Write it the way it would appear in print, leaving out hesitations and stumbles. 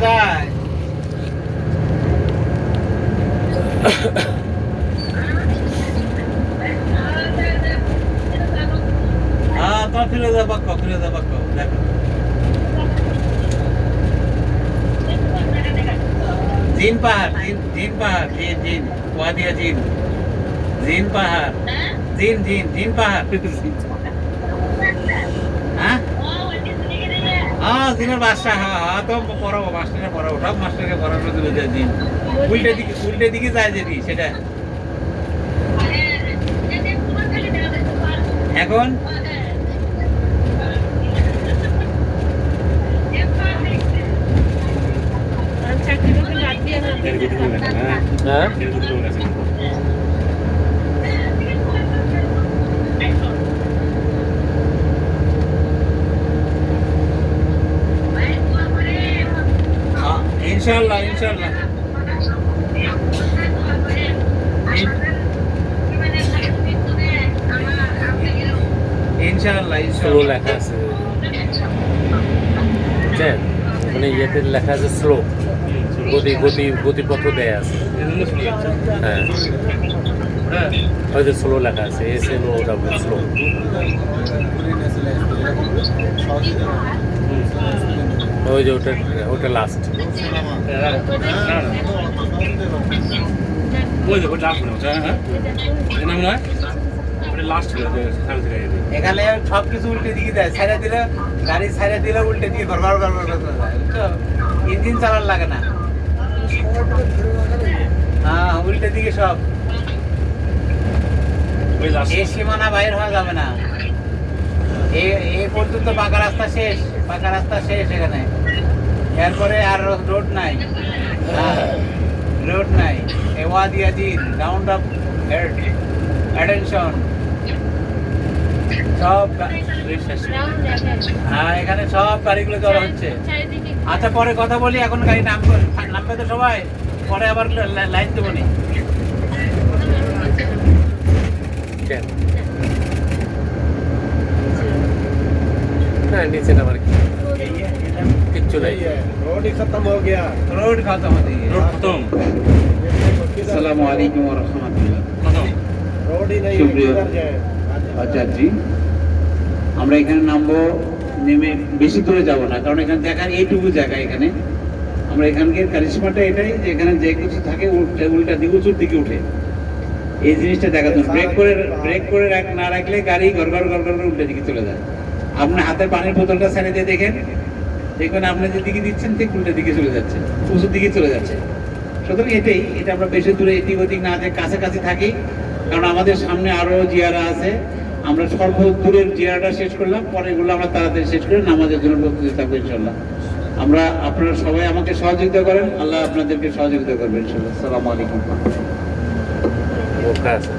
যায় তোমার ফিরে যা পাক্ক দেখো জিন পাহাড় জিন ওয়াদিয়া জিন পাহাড় জিন পাহাড় হ্যাঁ জিনের বাসা হ্যাঁ তো পড়াবো মাস্টারে পড়াবো সব মাস্টারকে পড়ানো দিল যে জিন উল্টে দিকে যায় যেটি সেটা এখন ইনশাআল্লাহ স্লো লেখা আছে বুঝছেন মানে ইয়েতে লেখা আছে স্লো গতিপথ দেয়া আছে হ্যাঁ হয়তো স্লো লেখা আছে SLO স্লো ওই যে ওটা লাস্ট এখানে সবকিছু উল্টে দিকে দেয় ছাইড়া দিলে গাড়ি ছাইড়া দিলে উল্টে দিয়ে গড়গড় বুঝছো ইঞ্জিন চালার লাগে না হ্যাঁ উল্টে দিকে সব এই সীমানা বাইর হওয়া যাবে না এই পর্যন্ত পাকা রাস্তা শেষ এখানে এরপরে আর রোড নাই ওয়াদিয়া জিন রাউন্ড আপ অ্যাটেনশন সব হ্যাঁ এখানে সব গাড়িগুলো চলা হচ্ছে আচ্ছা পরে কথা বলি এখন গাড়ি নামবে তো সবাই পরে আবার লাইন দেবো নি হ্যাঁ নিচে নামার কিচ্ছু নাই रोड खत्म हो गया আসসালামু আলাইকুম ওয়া রাহমাতুল্লাহ रोड ही नहीं शुक्रिया। किधर जाए আচার্যি আমরা এখানে নামবো নেমে বেশি দূরে যাব না কারণ এখানে দেখার এইটুকু জায়গা এখানে আমরা এখানকার কারিশমাটা এটাই যে এখানে যে কিছু থাকে উল্টা দিকে উঁচুর দিকে উঠে এই জিনিসটা দেখার জন্য ব্রেক করে না রাখলে গাড়ি গড়গড় উল্টা দিকে চলে যায় আপনি হাতের পানির বোতলটা ছেড়ে দিয়ে দেখবেন আপনি যেদিকে দিচ্ছেন ঠিক উল্টা দিকে চলে যাচ্ছে উঁচুর দিকে চলে যাচ্ছে সুতরাং এটা আমরা বেশি দূরে এদিক ওদিক না যে কাছাকাছি থাকি কারণ আমাদের সামনে আরো জিয়ারা আছে আমরা সর্ব দূরের জিয়ারাটা শেষ করলাম পরে এগুলো আমরা তাড়াতাড়ি শেষ করে নামাজের জন্য প্রস্তুতি থাকবো ইনশাল্লাহ আপনারা সবাই আমাকে সহযোগিতা করেন আল্লাহ আপনাদেরকে সহযোগিতা করবেন ইনশাল্লাহ আসসালামু আলাইকুম ওকে আছে